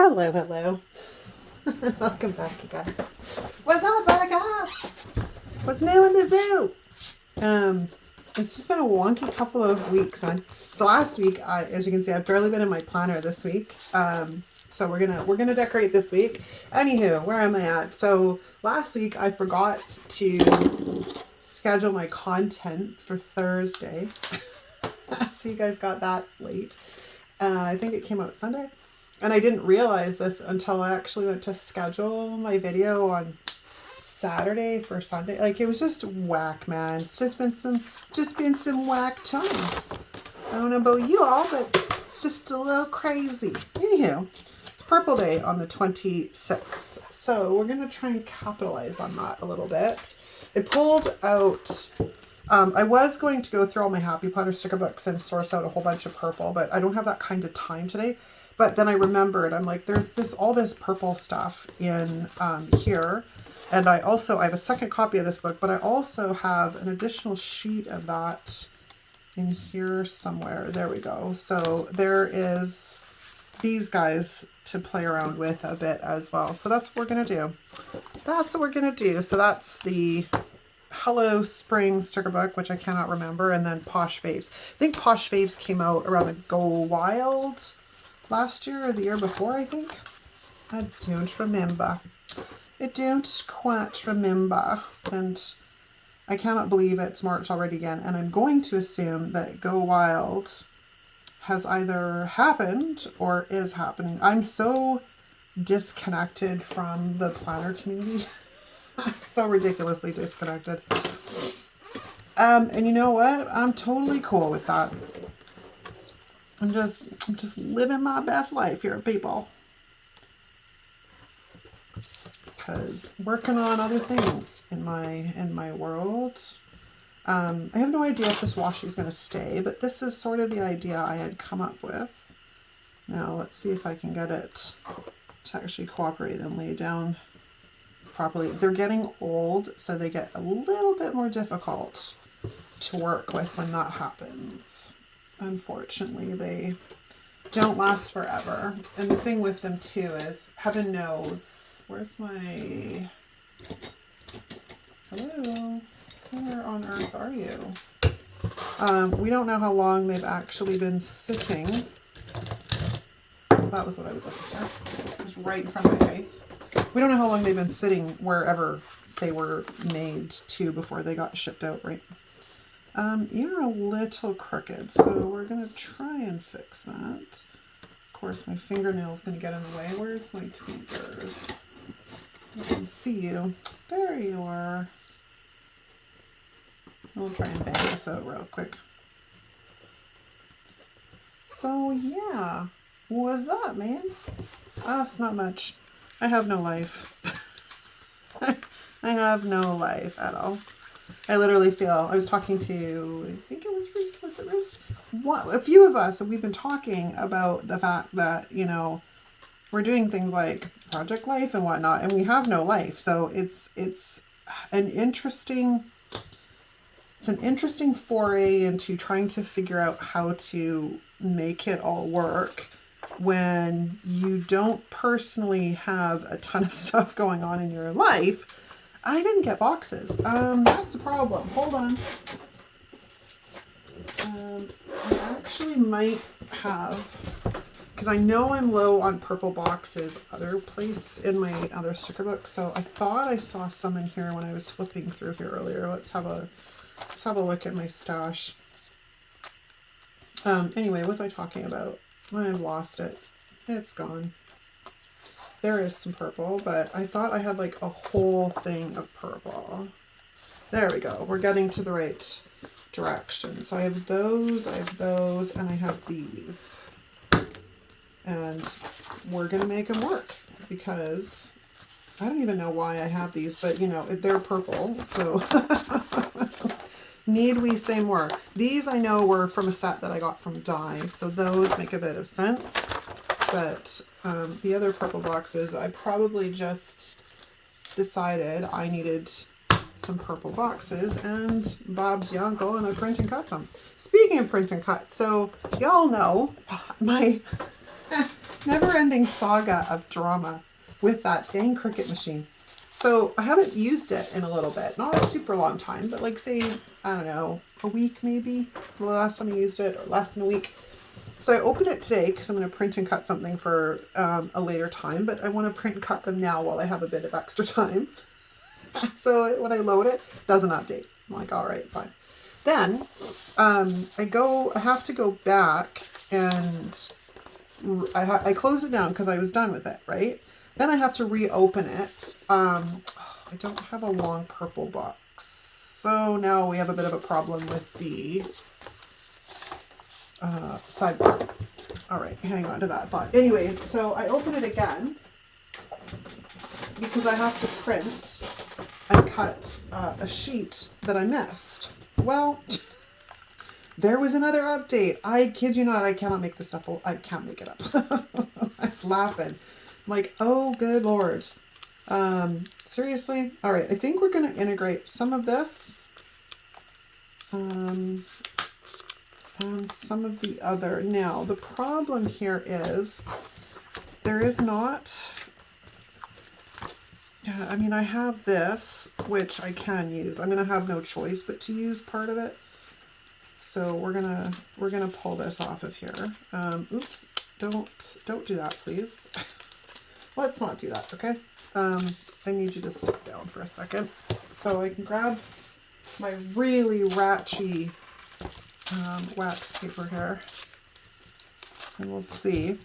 Hello, hello. Welcome back, you guys. What's up, buttercups? What's new in the zoo? It's just been a wonky couple of weeks. So last week, as you can see, I've barely been in my planner this week. So we're gonna decorate this week. Anywho, where am I at? So last week I forgot to schedule my content for Thursday. So you guys got that late. I think it came out Sunday. And I didn't realize this until I actually went to schedule my video on Saturday for Sunday. Like, it was just whack, man. It's just been some whack times. I don't know about you all, but it's just a little crazy. Anywho, it's Purple Day on the 26th. So we're going to try and capitalize on that a little bit. I pulled out... I was going to go through all my Happy Planner sticker books and source out a whole bunch of purple, but I don't have that kind of time today. But then I remembered, I'm like, there's all this purple stuff in here. And I have a second copy of this book, but I also have an additional sheet of that in here somewhere. There we go. So there is these guys to play around with a bit as well. So that's what we're going to do. That's what we're going to do. So that's the Hello Spring sticker book, which I cannot remember. And then Posh Faves. I think Posh Faves came out around the Go Wild last year or the year before, I think. I don't remember. I don't quite remember. And I cannot believe it's March already again. And I'm going to assume that Go Wild has either happened or is happening. I'm so disconnected from the planner community. So ridiculously disconnected. And you know what? I'm totally cool with that. I'm just living my best life here, people. Because working on other things in my world. I have no idea if this washi is going to stay, but this is sort of the idea I had come up with. Now let's see if I can get it to actually cooperate and lay down properly. They're getting old, so they get a little bit more difficult to work with when that happens. Unfortunately, they don't last forever. And the thing with them too is, heaven knows, where's my, hello, where on earth are you? We don't know how long they've actually been sitting. That was what I was looking for. It was right in front of my face. We don't know how long they've been sitting wherever they were made to before they got shipped out, right? You're a little crooked, so we're going to try and fix that. Of course, my fingernail's going to get in the way. Where's my tweezers? I can see you. There you are. We'll try and bang this out real quick. So, yeah. What's up, man? It's not much. I have no life. I have no life at all. I literally feel, I was talking to, I think it was Ruth? A few of us, and we've been talking about the fact that, you know, we're doing things like Project Life and whatnot, and we have no life. So it's an interesting foray into trying to figure out how to make it all work when you don't personally have a ton of stuff going on in your life. I didn't get boxes. That's a problem. Hold on. I actually might have, because I know I'm low on purple boxes other place in my other sticker book. So I thought I saw some in here when I was flipping through here earlier. Let's have a look at my stash. Anyway, what was I talking about? I've lost it. It's gone. There is some purple, but I thought I had like a whole thing of purple. There we go. We're getting to the right direction. So I have those, and I have these. And we're going to make them work because I don't even know why I have these, but you know, they're purple. So need we say more? These I know were from a set that I got from Dye, so those make a bit of sense. But the other purple boxes, I probably just decided I needed some purple boxes, and Bob's your uncle, and I print and cut some. Speaking of print and cut, so y'all know my never-ending saga of drama with that dang Cricut machine. So I haven't used it in a little bit, not a super long time, but like say, I don't know, a week maybe, the last time I used it, or less than a week. So I opened it today because I'm going to print and cut something for a later time, but I want to print and cut them now while I have a bit of extra time. So when I load it, it doesn't update. I'm like, all right, fine. Then I have to go back and I closed it down because I was done with it, right? Then I have to reopen it. I don't have a long purple box. So now we have a bit of a problem with the sidebar. All right, hang on to that thought. Anyways, so I open it again because I have to print and cut a sheet that I missed. Well, there was another update. I kid you not, I cannot make this stuff. I can't make it up. I was laughing. Like, oh, good Lord. Seriously? All right, I think we're going to integrate some of this and some of the other. Now, the problem here is there is not... Yeah, I mean, I have this, which I can use. I'm going to have no choice but to use part of it. So we're gonna pull this off of here. Oops, don't do that, please. Let's not do that, okay? I need you to step down for a second so I can grab my really ratchy wax paper here, and we'll see.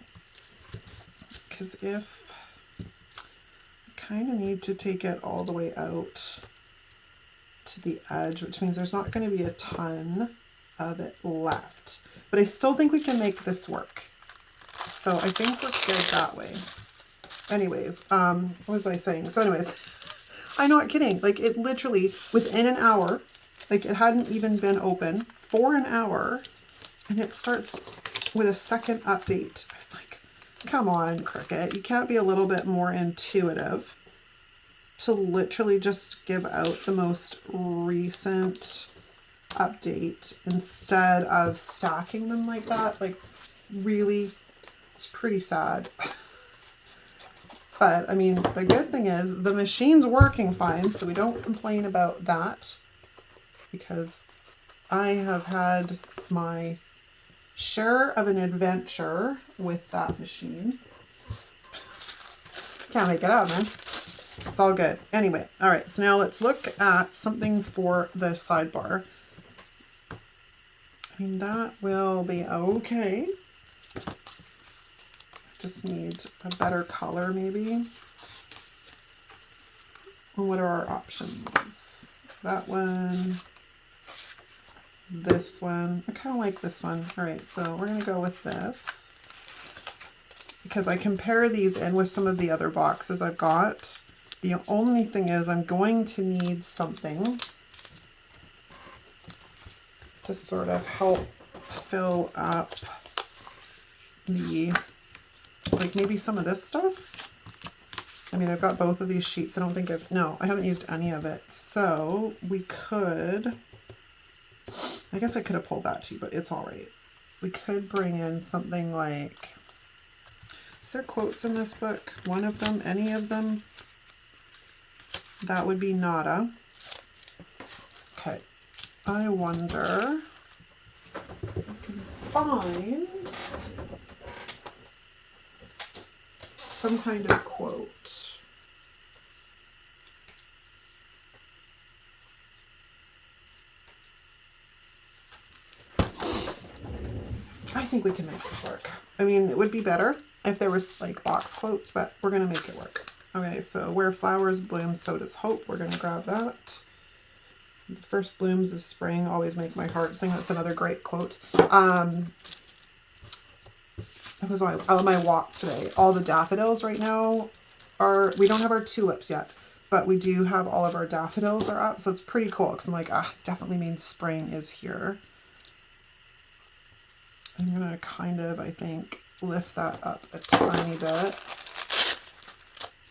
Because if I kind of need to take it all the way out to the edge, which means there's not going to be a ton of it left, but I still think we can make this work. So I think we're good that way. Anyways, what was I saying? So anyways, I'm not kidding. Like, it literally within an hour, like it hadn't even been open for an hour, and it starts with a second update. I was like, come on, Cricut, you can't be a little bit more intuitive to literally just give out the most recent update instead of stacking them like that. Like, really, it's pretty sad. But I mean, the good thing is the machine's working fine, so we don't complain about that, because I have had my share of an adventure with that machine. Can't make it up, man. It's all good. Anyway, all right, so now let's look at something for the sidebar. I mean, that will be okay. Just need a better color, maybe. And what are our options? That one, this one. I kind of like this one. All right, so we're going to go with this, because I compare these in with some of the other boxes I've got. The only thing is I'm going to need something to sort of help fill up the, like maybe some of this stuff. I mean, I've got both of these sheets. I don't think no, I haven't used any of it. So we could, I guess I could have pulled that too, but it's all right. We could bring in something like, is there quotes in this book? One of them, any of them? That would be nada. Okay. I wonder if I can find some kind of quote. I think we can make this work. I mean, it would be better if there was like box quotes, but we're going to make it work. Okay, so where flowers bloom, so does hope. We're going to grab that. The first blooms of spring always make my heart sing. That's another great quote. That was my walk today. All the daffodils right now are, we don't have our tulips yet, but we do have all of our daffodils are up. So it's pretty cool, because I'm like, definitely means spring is here. I'm going to kind of, I think, lift that up a tiny bit.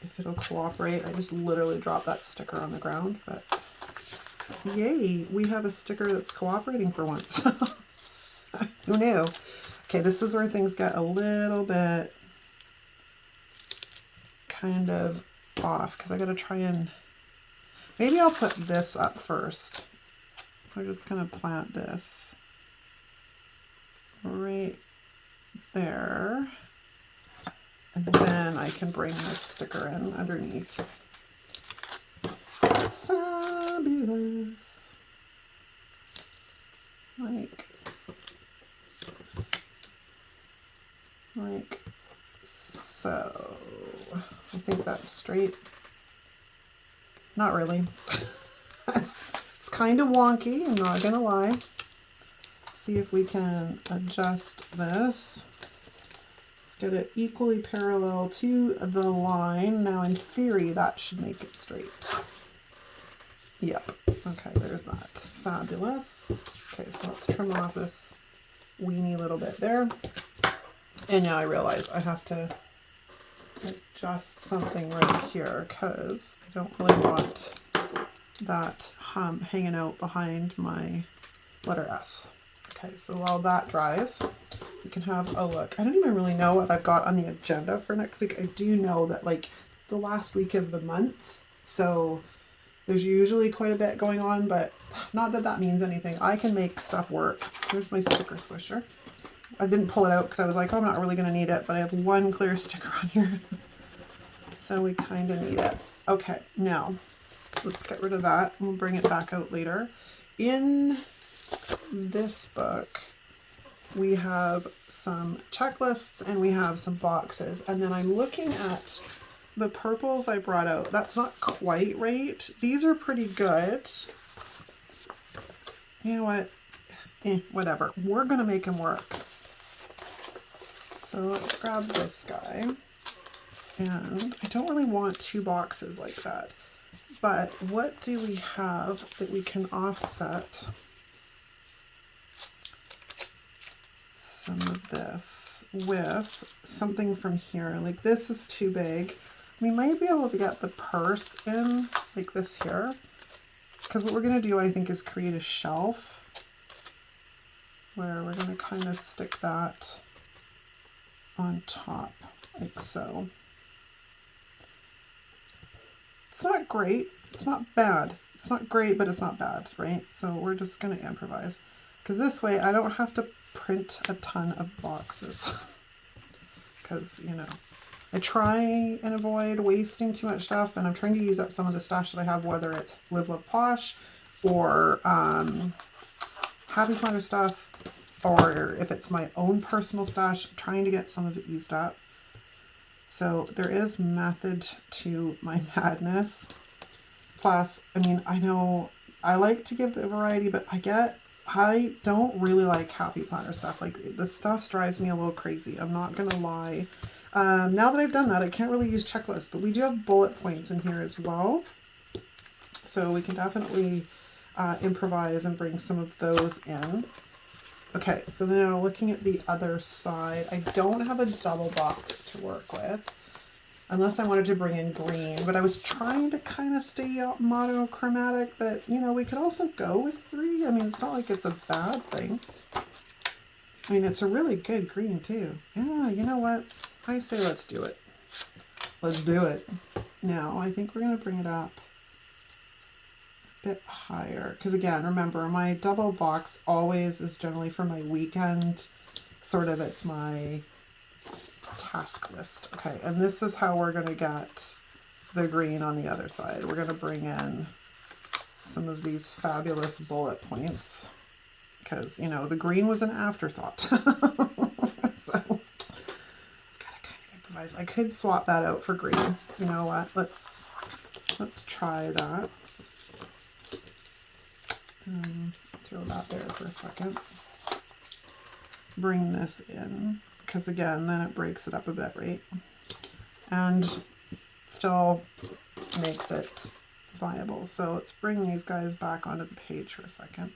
If it'll cooperate. I just literally dropped that sticker on the ground, but yay, we have a sticker that's cooperating for once. Who knew? Okay, this is where things get a little bit kind of off because I got to try and, maybe I'll put this up first. We're just going to plant this right there. And then I can bring this sticker in underneath. Fabulous. Like so. I think that's straight. Not really. It's kind of wonky, I'm not gonna lie. Let's see if we can adjust this. Let's get it equally parallel to the line. Now in theory that should make it straight. Yep. Okay, there's that. Fabulous. Okay, so let's trim off this weeny little bit there. And now I realize I have to adjust something right here because I don't really want that hanging out behind my letter S. Okay, so while that dries, we can have a look. I don't even really know what I've got on the agenda for next week. I do know that like it's the last week of the month, so there's usually quite a bit going on, but not that that means anything. I can make stuff work. Here's my sticker swisher. I didn't pull it out because I was like, oh, I'm not really going to need it, but I have one clear sticker on here. So we kind of need it. Okay, now let's get rid of that. We'll bring it back out later. In this book, we have some checklists and we have some boxes. And then I'm looking at the purples I brought out. That's not quite right. These are pretty good. You know what? Whatever. We're going to make them work. So let's grab this guy. And I don't really want two boxes like that. But what do we have that we can offset some of this with something from here? Like this is too big. We might be able to get the purse in like this here. Because what we're going to do, I think, is create a shelf where we're going to kind of stick that on top like so. It's not great. It's not bad. It's not great, but it's not bad, right? So we're just going to improvise. Because this way I don't have to print a ton of boxes. Because, you know, I try and avoid wasting too much stuff, and I'm trying to use up some of the stash that I have, whether it's Live Love Posh or Happy Planner stuff, or if it's my own personal stash, trying to get some of it used up. So there is method to my madness. Plus, I mean, I know I like to give the variety, but I don't really like Happy Planner stuff. Like, the stuff drives me a little crazy. I'm not going to lie. Now that I've done that, I can't really use checklists, but we do have bullet points in here as well. So we can definitely improvise and bring some of those in. Okay, so now looking at the other side, I don't have a double box to work with, unless I wanted to bring in green, but I was trying to kind of stay monochromatic, but you know, we could also go with 3. I mean, it's not like it's a bad thing. I mean, it's a really good green too. Yeah, you know what? I say let's do it. Let's do it. Now, I think we're going to bring it up a bit higher. Because again, remember, my double box always is generally for my weekend. Sort of, it's my task list. Okay, and this is how we're going to get the green on the other side. We're going to bring in some of these fabulous bullet points. Because, you know, the green was an afterthought. So I could swap that out for green. You know what? Let's try that. Throw that there for a second. Bring this in, because again, then it breaks it up a bit, right? And still makes it viable. So let's bring these guys back onto the page for a second.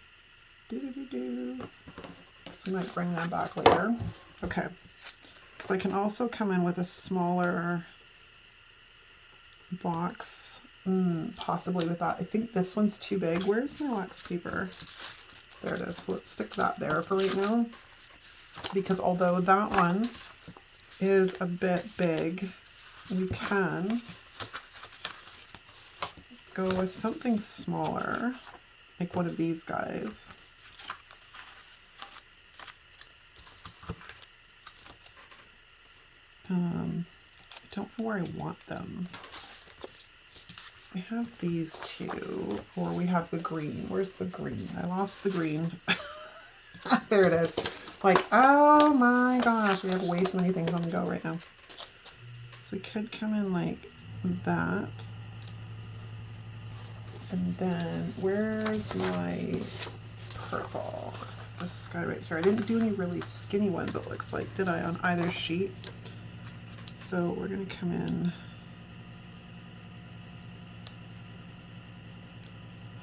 So we might bring them back later. Okay. Because I can also come in with a smaller box, possibly with that. I think this one's too big. Where's my wax paper? There it is. So let's stick that there for right now. Because although that one is a bit big, we can go with something smaller, like one of these guys. I don't know where I want them. We have these two, or we have the green. Where's the green? I lost the green. There it is. Like, oh my gosh, we have way too many things on the go right now. So we could come in like that. And then where's my purple? It's this guy right here. I didn't do any really skinny ones, it looks like, did I, on either sheet? So we're gonna come in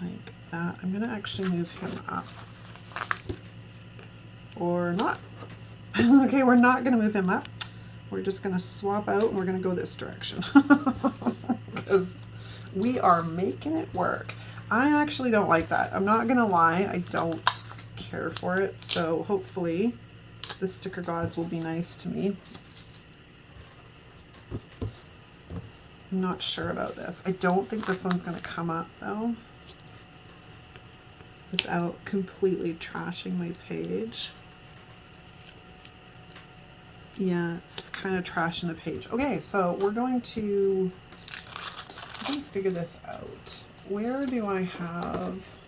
like that. I'm gonna actually move him up. Or not. Okay, we're not gonna move him up. We're just gonna swap out and we're gonna go this direction. Because we are making it work. I actually don't like that. I'm not gonna lie, I don't care for it. So hopefully the sticker gods will be nice to me. I'm not sure about this. I don't think this one's gonna come up though, without completely trashing my page. Yeah, it's kind of trashing the page. Okay, so we're going to figure this out. Where do I have...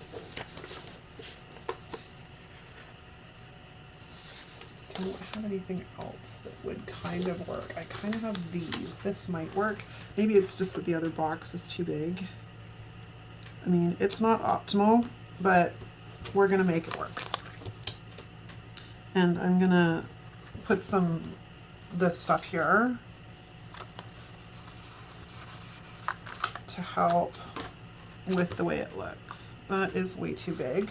I don't have anything else that would kind of work. I kind of have these. This might work. Maybe it's just that the other box is too big. I mean, it's not optimal, but we're gonna make it work. And I'm gonna put some this stuff here to help with the way it looks. That is way too big.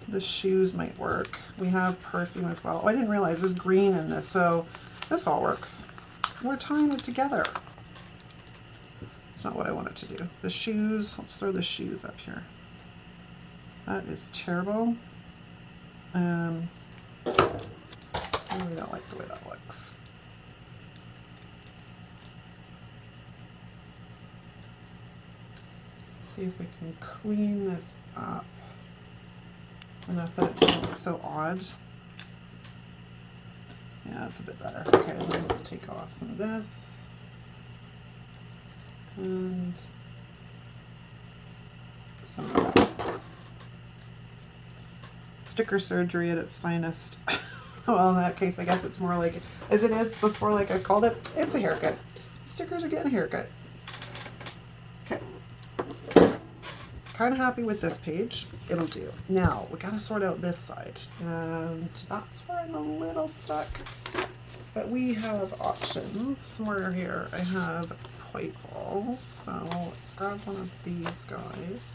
The shoes might work. We have perfume as well. Oh, I didn't realize there's green in this, so this all works. We're tying it together. It's not what I wanted to do. The shoes, let's throw the shoes up here. That is terrible. I really don't like the way that looks. See if we can clean this up enough that it doesn't look so odd. Yeah, that's a bit better. Okay, then let's take off some of this. And some of that. Sticker surgery at its finest. Well, in that case, I guess it's more like, as it is before, like I called it, it's a haircut. Stickers are getting a haircut. Okay. Kind of happy with this page. It'll do. Now, we gotta sort out this side. And that's where I'm a little stuck. But we have options. Somewhere here I have white balls. So let's grab one of these guys.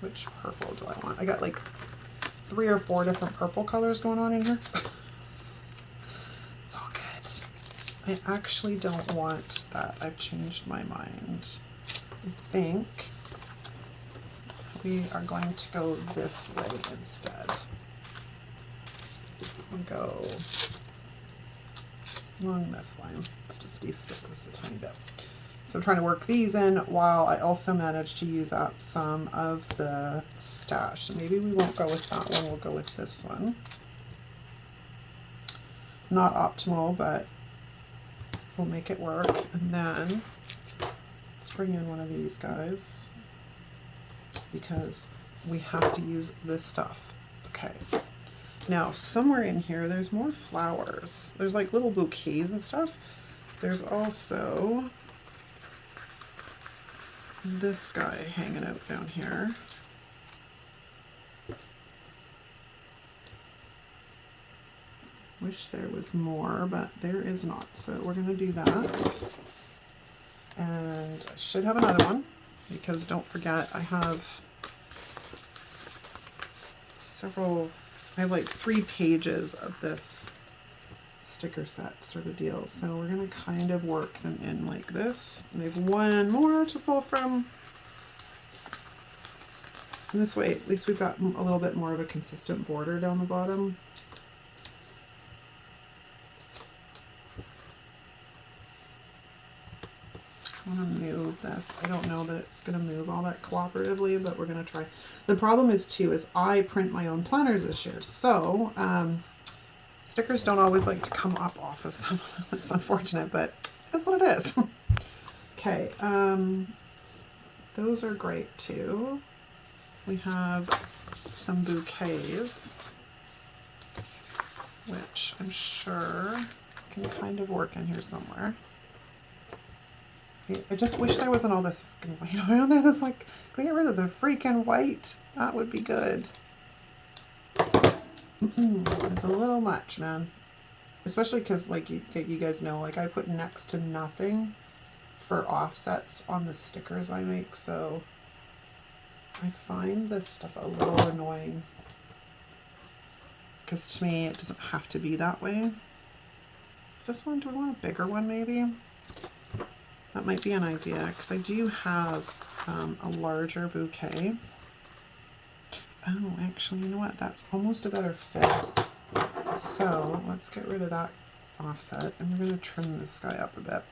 Which purple do I want? I got like 3 or 4 different purple colors going on in here. It's all good. I actually don't want that. I've changed my mind. I think we are going to go this way instead. We'll go along this line. Let's just de-stick this a tiny bit. So I'm trying to work these in while I also manage to use up some of the stash. So maybe we won't go with that one, we'll go with this one. Not optimal, but we'll make it work. And then let's bring in one of these guys because we have to use this stuff. Okay. Now, somewhere in here, there's more flowers. There's like little bouquets and stuff. There's also this guy hanging out down here. Wish there was more, but there is not. So we're going to do that. And I should have another one because don't forget I have I have like 3 pages of this sticker set sort of deal. So we're going to kind of work them in like this. And I have one more to pull from. And this way, at least we've got a little bit more of a consistent border down the bottom. I want to move this. I don't know that it's going to move all that cooperatively, but we're going to try. The problem is too, is I print my own planners this year. So, stickers don't always like to come up off of them. It's unfortunate, but that's what it is. Okay. Those are great too. We have some bouquets, which I'm sure can kind of work in here somewhere. I just wish there wasn't all this freaking white around it. It's like, can we get rid of the freaking white? That would be good. It's a little much, man. Especially because, like, you guys know, like, I put next to nothing for offsets on the stickers I make, so I find this stuff a little annoying. Because to me, it doesn't have to be that way. Is this one, do we want a bigger one maybe? That might be an idea, because I do have a larger bouquet. Oh, actually, you know what? That's almost a better fit. So let's get rid of that offset, and we're going to trim this guy up a bit.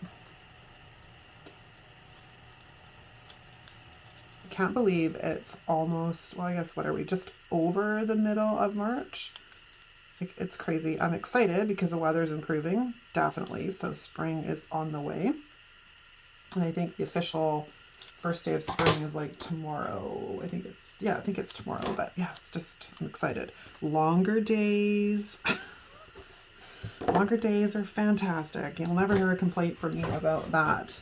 I can't believe it's almost, well, I guess, what are we, just over the middle of March? It's crazy. I'm excited because the weather's improving, definitely. So spring is on the way. And I think the official first day of spring is like tomorrow. I think it's tomorrow, but yeah, it's just, I'm excited. Longer days. Longer days are fantastic. You'll never hear a complaint from me about that.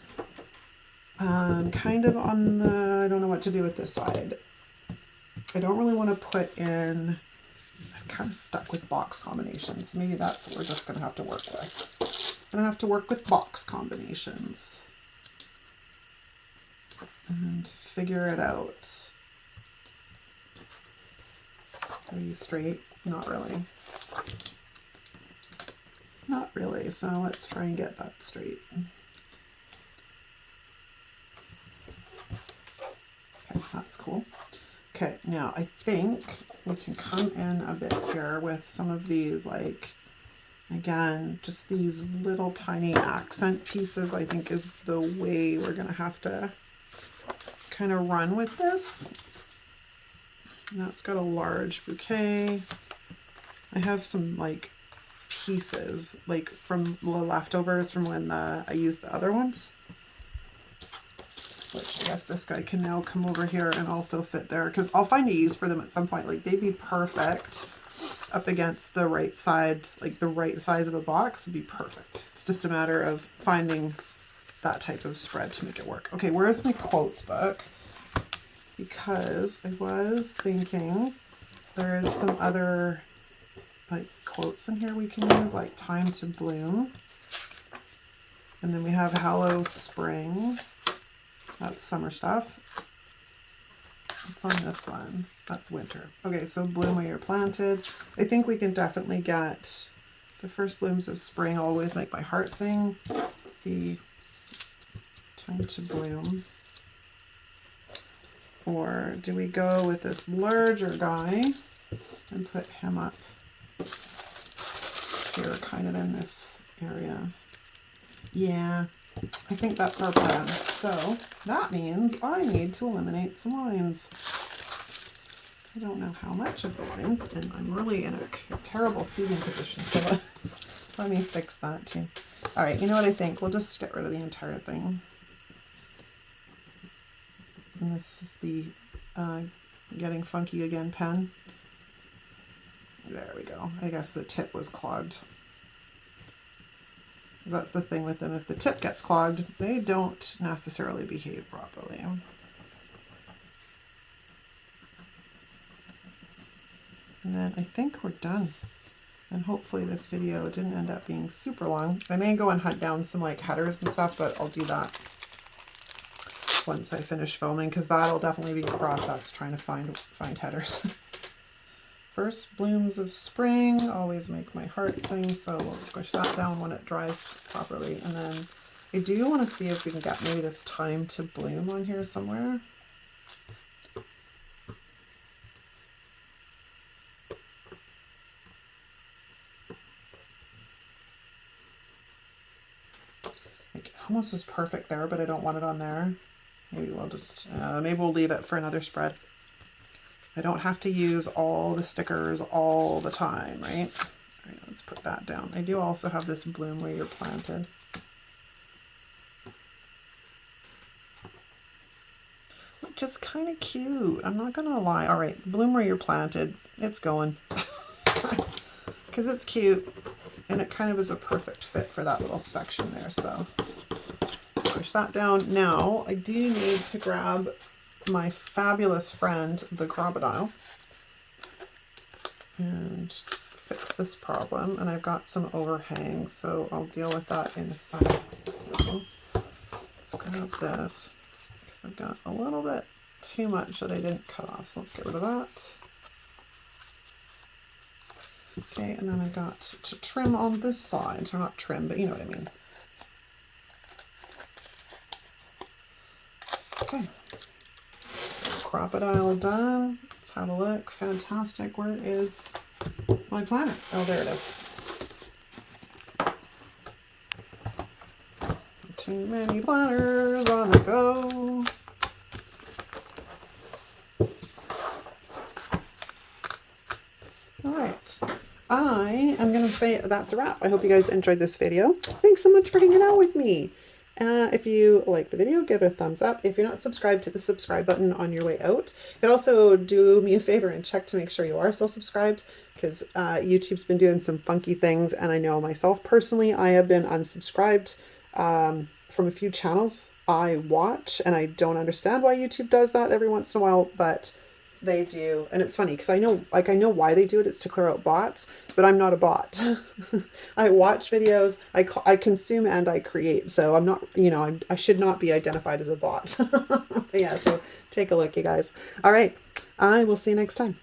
Kind of on the, I don't know what to do with this side. I don't really want to put in, I'm kind of stuck with box combinations. Maybe that's what we're just going to have to work with. I'm going to have to work with box combinations and figure it out. Are you straight? Not really. Not really. So let's try and get that straight. Okay, that's cool. Okay, now I think we can come in a bit here with some of these, like, again, just these little tiny accent pieces, I think is the way we're going to have to kind of run with this. Now it's got a large bouquet. I have some, like, pieces, like, from the leftovers from when I used the other ones. Which I guess this guy can now come over here and also fit there, because I'll find a use for them at some point. Like, they'd be perfect up against the right sides, like the right size of the box would be perfect. It's just a matter of finding that type of spread to make it work. Okay, where's my quotes book? Because I was thinking there is some other, like, quotes in here we can use, like Time to Bloom. And then we have Hello Spring. That's summer stuff. What's on this one? That's winter. Okay, so bloom where you're planted. I think we can definitely get the first blooms of spring always make my heart sing. Let's see. Time to bloom. Or do we go with this larger guy and put him up here, kind of in this area? Yeah. I think that's our plan. So that means I need to eliminate some lines. I don't know how much of the lines, and I'm really in a terrible seating position, so let me fix that too. All right, you know what I think? We'll just get rid of the entire thing. And this is the Getting Funky Again pen. There we go. I guess the tip was clogged. That's the thing with them. If the tip gets clogged, they don't necessarily behave properly. And then I think we're done. And hopefully this video didn't end up being super long. I may go and hunt down some, like, headers and stuff, but I'll do that once I finish filming, because that'll definitely be a process, trying to find headers. First blooms of spring always make my heart sing, so we'll squish that down when it dries properly. And then I do want to see if we can get maybe this Time to Bloom on here somewhere. Like, almost is perfect there, but I don't want it on there. Maybe we'll just, maybe we'll leave it for another spread. I don't have to use all the stickers all the time, right? All right, let's put that down. I do also have this bloom where you're planted. Which is kind of cute. I'm not gonna lie. All right, bloom where you're planted. It's going. Because it's cute. And it kind of is a perfect fit for that little section there. So squish that down. Now I do need to grab my fabulous friend, the crocodile, and fix this problem. And I've got some overhang, so I'll deal with that in a second. So let's grab this because I've got a little bit too much that I didn't cut off. So let's get rid of that. Okay, and then I've got to trim on this side, or not trim, but you know what I mean. Okay, crocodile done. Let's have a look. Fantastic. Where is my planner? Oh, there it is. Too many planners on the go. All right. I am going to say that's a wrap. I hope you guys enjoyed this video. Thanks so much for hanging out with me. If you like the video, give it a thumbs up. If you're not subscribed, hit the subscribe button on your way out. You can also do me a favor and check to make sure you are still subscribed, because YouTube's been doing some funky things, and I know myself personally, I have been unsubscribed from a few channels I watch, and I don't understand why YouTube does that every once in a while, but they do. And it's funny because I know why they do it. It's to clear out bots, but I'm not a bot. I watch videos, I consume, and I create. So I'm not, you know, I should not be identified as a bot. Yeah, so take a look, you guys. All right. I will see you next time.